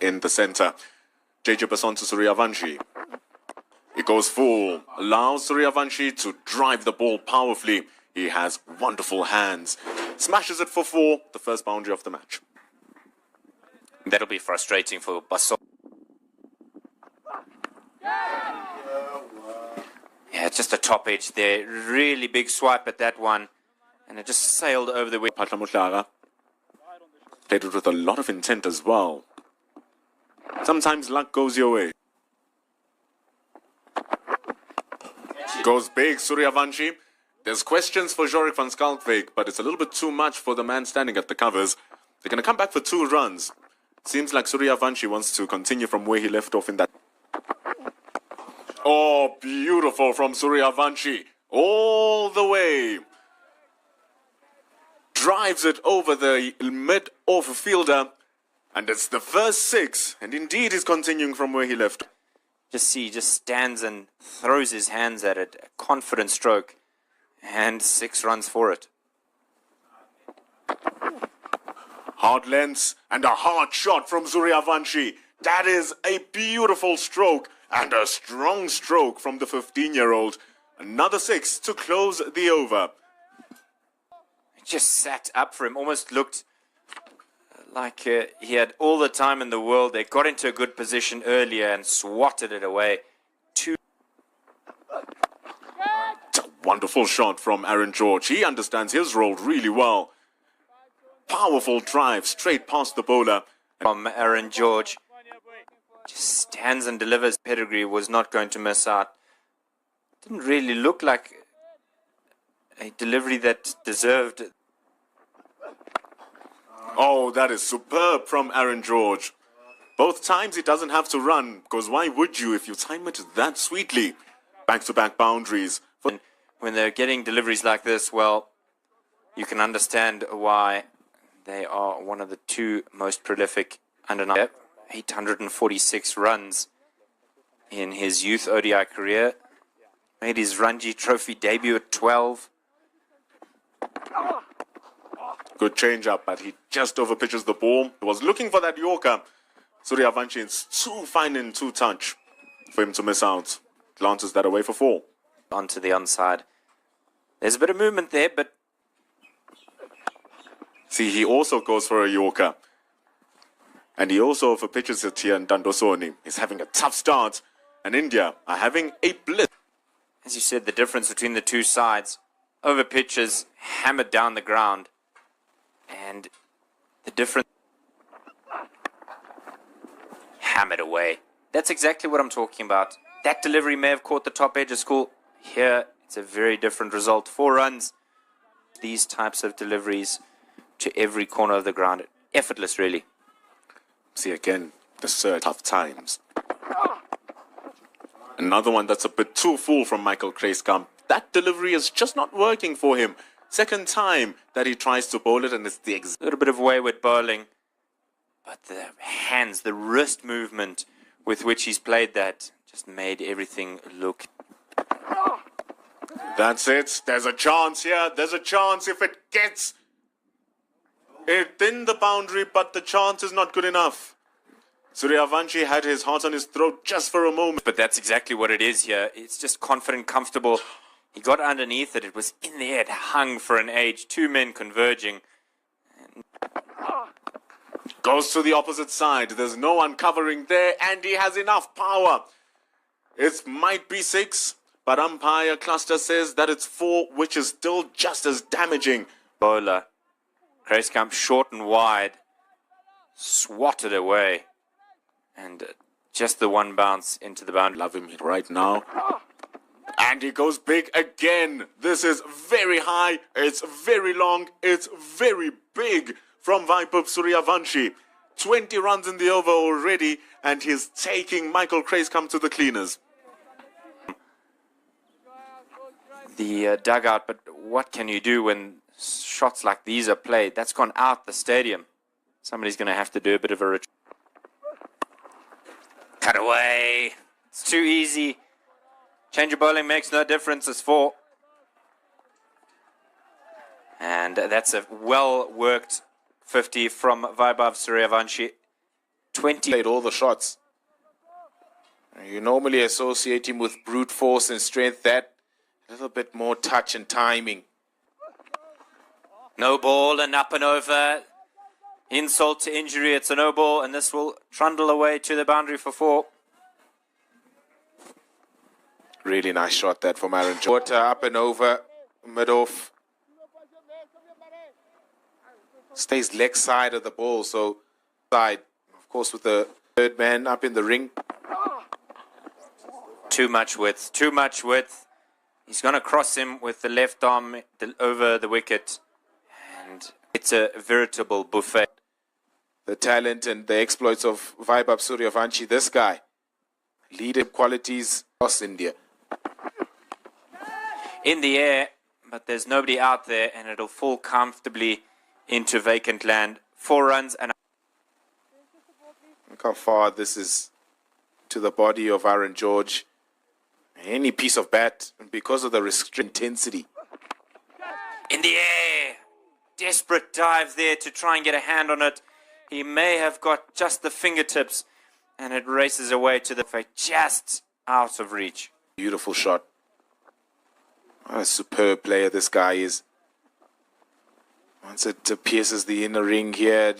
in the center. JJ Basson to Suryavanshi. It goes full, allows Suryavanshi to drive the ball powerfully. He has wonderful hands. Smashes it for 4, the first boundary of the match. That'll be frustrating for Basson. Yeah, just a top edge there. Really big swipe at that one. And it just sailed over the wicket. Patla played it with a lot of intent as well. Sometimes luck goes your way. Goes big, Suryavanshi. There's questions for Jorik van Schalkwyk, but it's a little bit too much for the man standing at the covers. They're going to come back for 2 runs. Seems like Suryavanshi wants to continue from where he left off in that. Oh, beautiful from Suryavanshi. All the way. Drives it over the mid-off fielder. And it's the first 6. And indeed he's continuing from where he left. He just stands and throws his hands at it. A confident stroke. And 6 runs for it. Hard lengths and a hard shot from Suryavanshi. That is a beautiful stroke and a strong stroke from the 15-year-old. Another 6 to close the over. It just sat up for him. Almost looked like he had all the time in the world. They got into a good position earlier and swatted it away. It's a wonderful shot from Aaron George. He understands his role really well. Powerful drive straight past the bowler. From Aaron George. Just stands and delivers. Pedigree was not going to miss out. Didn't really look like a delivery that deserved. Oh, that is superb from Aaron George. Both times he doesn't have to run, because why would you if you time it that sweetly? Back-to-back boundaries. When they're getting deliveries like this, well, you can understand why they are one of the 2 most prolific under 9. 846 runs in his youth ODI career. Made his Ranji Trophy debut at 12. Good change-up, but he just overpitches the ball. He was looking for that Yorker. Suryavanshi is too fine in 2 touch for him to miss out. Glances that away for 4. Onto the onside. There's a bit of movement there, but... See, he also goes for a Yorker. And he also overpitches it here in Dandosoni. He's having a tough start. And India are having a blitz. As you said, the difference between the 2 sides. Over pitches, hammered down the ground. And the difference... hammered away. That's exactly what I'm talking about. That delivery may have caught the top edge of school. Here, it's a very different result. 4 runs. These types of deliveries to every corner of the ground. Effortless, really. See again, the third tough times. Another one that's a bit too full from Michael Kreiskamp. That delivery is just not working for him. Second time that he tries to bowl it, and it's the exact... little bit of wayward bowling. But the hands, the wrist movement with which he's played that just made everything look... That's it. There's a chance here. There's a chance if it gets... it in the boundary, but the chance is not good enough. Suryavanshi had his heart on his throat just for a moment. But that's exactly what it is here. It's just confident, comfortable. He got underneath it. It was in the air. It hung for an age. 2 men converging. Goes to the opposite side. There's no one covering there, and he has enough power. It might be 6, but umpire cluster says that it's 4, which is still just as damaging. Bowler. Kreiskamp short and wide. Swatted away. And just the 1 bounce into the boundary. Love him right now. And he goes big again. This is very high. It's very long. It's very big from Vaibhav Suryavanshi. 20 runs in the over already, and he's taking Michael Kreiskamp to the cleaners. The dugout, but what can you do when shots like these are played? That's gone out the stadium. Somebody's going to have to do a bit of a retreat. Cut away. It's too easy. Change of bowling makes no difference. It's 4. And that's a well-worked 50 from Vaibhav Suryavanshi. 20. Played all the shots. You normally associate him with brute force and strength. That a little bit more touch and timing. No ball and up and over. Insult to injury. It's a no ball, and this will trundle away to the boundary for 4. Really nice shot that from Aaron George. Up and over, mid-off. Stays leg side of the ball, so side, of course, with the third man up in the ring. Too much width, too much width. He's going to cross him with the left arm over the wicket. And it's a veritable buffet. The talent and the exploits of Vaibhav Suryavanshi, this guy. Leader qualities across India. In the air, but there's nobody out there, and it'll fall comfortably into vacant land. 4 runs and... Look how far this is to the body of Aaron George. Any piece of bat, because of the intensity. In the air! Desperate dive there to try and get a hand on it. He may have got just the fingertips, and it races away to the face, just out of reach. Beautiful shot. What a superb player this guy is. Once it pierces the inner ring here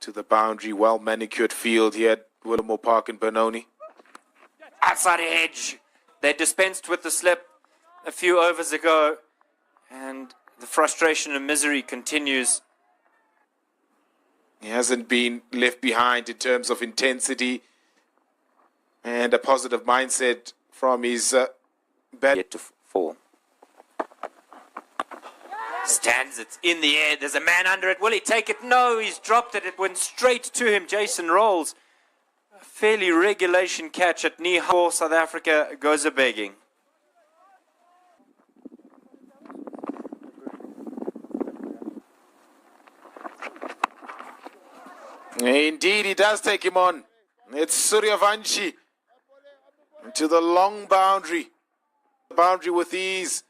to the boundary, well manicured field here at Willamore Park in Benoni. Outside edge. They dispensed with the slip a few overs ago, and the frustration and misery continues. He hasn't been left behind in terms of intensity and a positive mindset from his bat. Yet to fall. Stands it in the air. There's a man under it. Will he take it? No, he's dropped it. It went straight to him. Jason rolls. A fairly regulation catch at knee high. South Africa goes a begging. Indeed, he does take him on. It's Suryavanshi to the long boundary. Boundary with ease.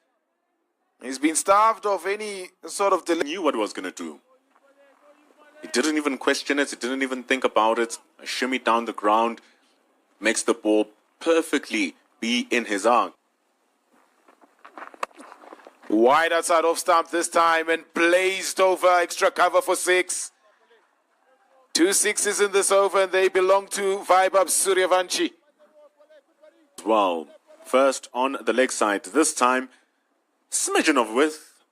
He's been starved of any sort of delay. He knew what he was going to do. He didn't even question it. He didn't even think about it. A shimmy down the ground makes the ball perfectly be in his arc. Wide outside off stump this time and blazed over extra cover for 6. 2 sixes in this over, and they belong to Vaibhav Suryavanshi. Well, first on the leg side this time. Smidgen of width.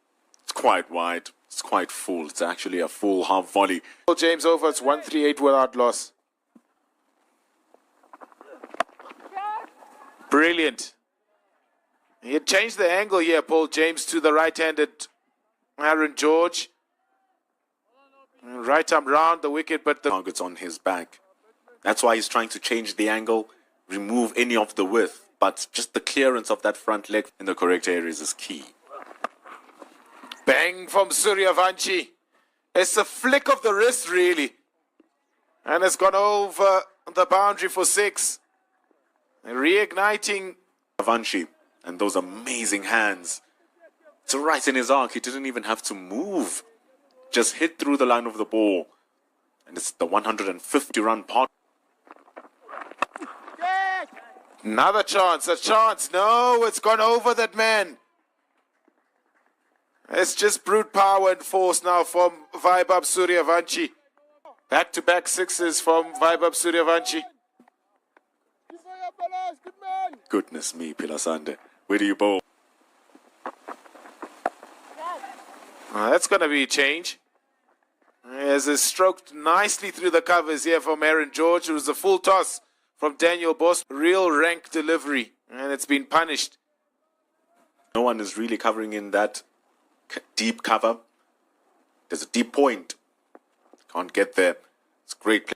It's quite wide. It's quite full. It's actually a full half volley. James over. It's 138 without loss. Brilliant. He had changed the angle here, Paul James, to the right-handed Aaron George. Right arm round the wicket, but the target's on his back. That's why he's trying to change the angle, remove any of the width. But just the clearance of that front leg in the correct areas is key. Bang from Suryavanshi. It's a flick of the wrist, really. And it's gone over the boundary for 6. Reigniting Suryavanshi and those amazing hands. It's right in his arc. He didn't even have to move. Just hit through the line of the ball. And it's the 150-run pot. Another chance, a chance. No, it's gone over that man. It's just brute power and force now from Vaibhav Suryavanshi. Back-to-back 6s from Vaibhav Suryavanshi. Goodness me, Pilasande. Where do you bowl? That's going to be a change. As it's stroked nicely through the covers here from Aaron George. It was a full toss from Daniel Boss. Real rank delivery. And it's been punished. No one is really covering in that deep cover. There's a deep point. Can't get there. It's great.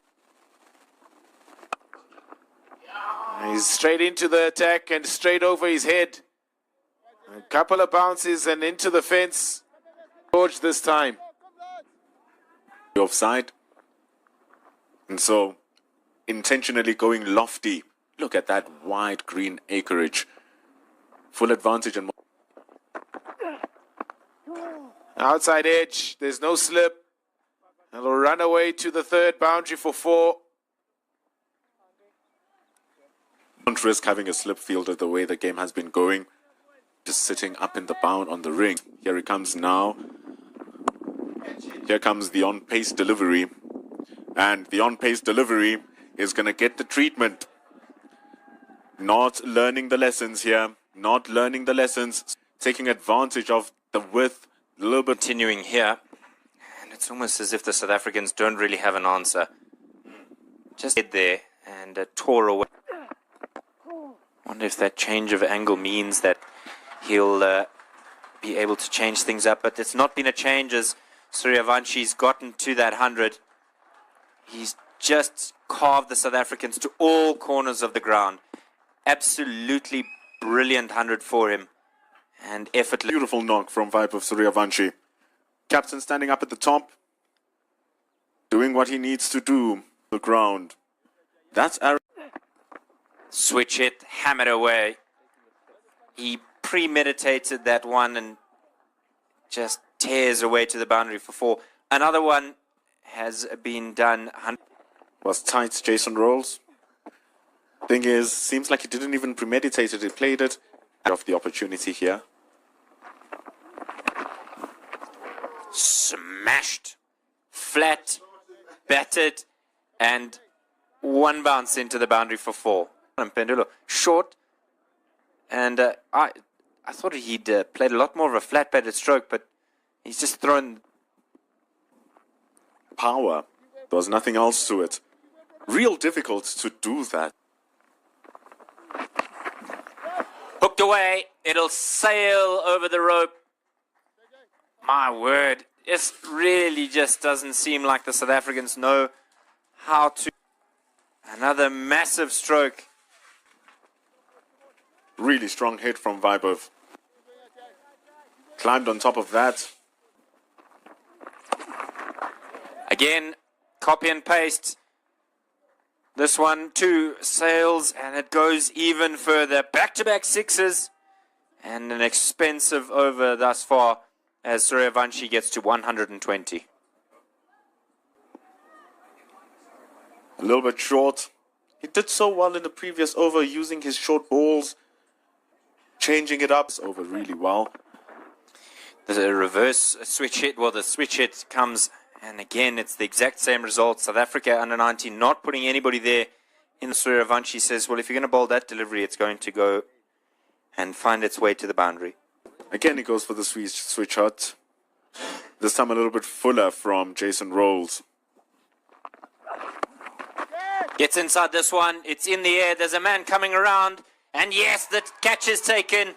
He's straight into the attack and straight over his head. A couple of bounces and into the fence. George this time. Offside. And so, intentionally going lofty. Look at that wide green acreage. Full advantage and outside edge. There's no slip. It'll run away to the third boundary for 4. Don't risk having a slip fielder the way the game has been going. Just sitting up in the bound on the ring. Here he comes now. Here comes the on-pace delivery. And the on-pace delivery is going to get the treatment. Not learning the lessons here. Not learning the lessons. Taking advantage of the width. A little bit. Continuing here. And it's almost as if the South Africans don't really have an answer. Just hit there and tore away. Wonder if that change of angle means that he'll be able to change things up. But it's not been a change as Suryavanshi's gotten to that 100. He's just carved the South Africans to all corners of the ground. Absolutely brilliant 100 for him. And effortless. Beautiful knock from Vaibhav Suryavanshi. Captain standing up at the top. Doing what he needs to do. The ground. That's Aaron. Switch it, hammer it away. He premeditated that one and just tears away to the boundary for 4. Another one has been done. Was tight, Jason Rolls. Thing is, seems like he didn't even premeditate it. He played it. Of the opportunity here. Smashed, flat, battered, and one bounce into the boundary for 4. And Pendulo short, and I thought he'd played a lot more of a flat batted stroke, but he's just thrown power. There was nothing else to it. Real difficult to do that. Hooked away. It'll sail over the rope. My word, it really just doesn't seem like the South Africans know how to. Another massive stroke. Really strong hit from Vaibhav. Climbed on top of that. Again, copy and paste. This one, 2 sails, and it goes even further. Back-to-back 6s, and an expensive over thus far as Suryavanshi gets to 120. A little bit short. He did so well in the previous over using his short balls. Changing it up over really well. The reverse switch hit, well, the switch hit comes, and again, it's the exact same result. South Africa under 19 not putting anybody there. In Suryavanshi says, well, if you're going to bowl that delivery, it's going to go and find its way to the boundary. Again, he goes for the switch shot. This time a little bit fuller from Jason Rolls. Gets inside this one. It's in the air. There's a man coming around. And yes, the catch is taken.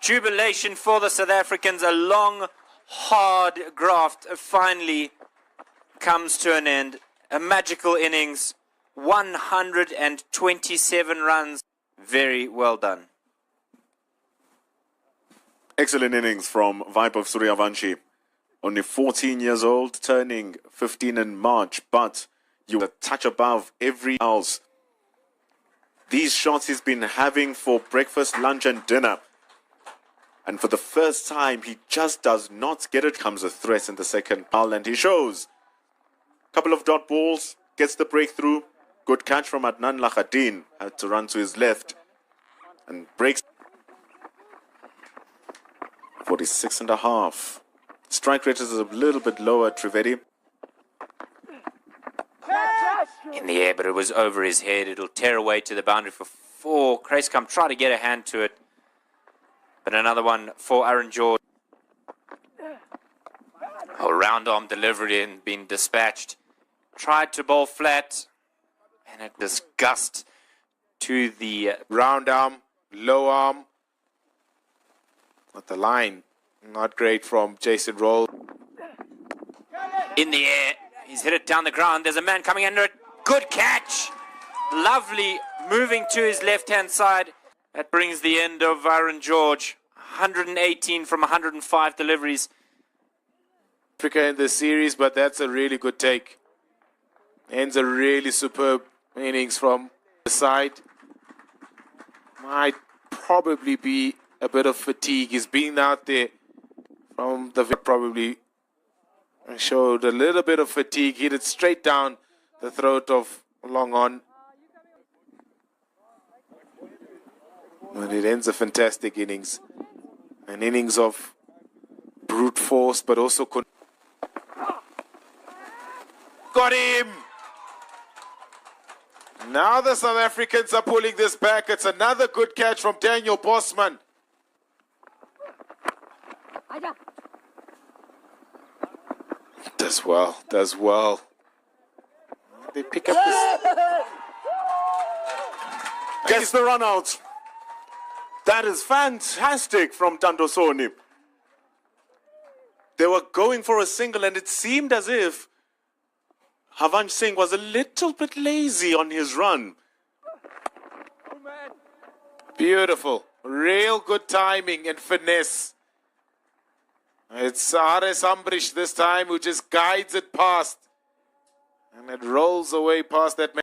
Jubilation for the South Africans. A long, hard graft finally comes to an end. A magical innings. 127 runs. Very well done. Excellent innings from Vaibhav Suryavanshi. Only 14 years old, turning 15 in March, but you a touch above every else. These shots he's been having for breakfast, lunch and dinner. And for the first time, he just does not get it. Comes a threat in the second ball, and he shows. Couple of dot balls, gets the breakthrough. Good catch from Adnan Lakhadin. Had to run to his left and breaks. 46.5. Strike rate is a little bit lower, Trivedi. In the air, but it was over his head. It'll tear away to the boundary for 4. Kraeskamp tried to get a hand to it. But another one for Aaron George. A round arm delivery and been dispatched. Tried to bowl flat. And it disgust to the Round arm, low arm. At the line. Not great from Jason Roll. in the air. He's hit it down the ground. There's a man coming under it. Good catch. Lovely moving to his left-hand side. That brings the end of Aaron George. 118 from 105 deliveries. Africa in this series, but that's a really good take. Ends a really superb innings from the side. Might probably be a bit of fatigue. He's been out there from the probably showed a little bit of fatigue. Hit it straight down the throat of Long On. And it ends a fantastic innings. An innings of brute force, but also... Got him! Now the South Africans are pulling this back. It's another good catch from Daniel Bosman. Does well, does well. They pick up this. Gets the run out. That is fantastic from Tandosoni. They were going for a single and it seemed as if Havansh Singh was a little bit lazy on his run. Beautiful. Real good timing and finesse. It's R.S. Ambrish this time who just guides it past. And it rolls away past that man.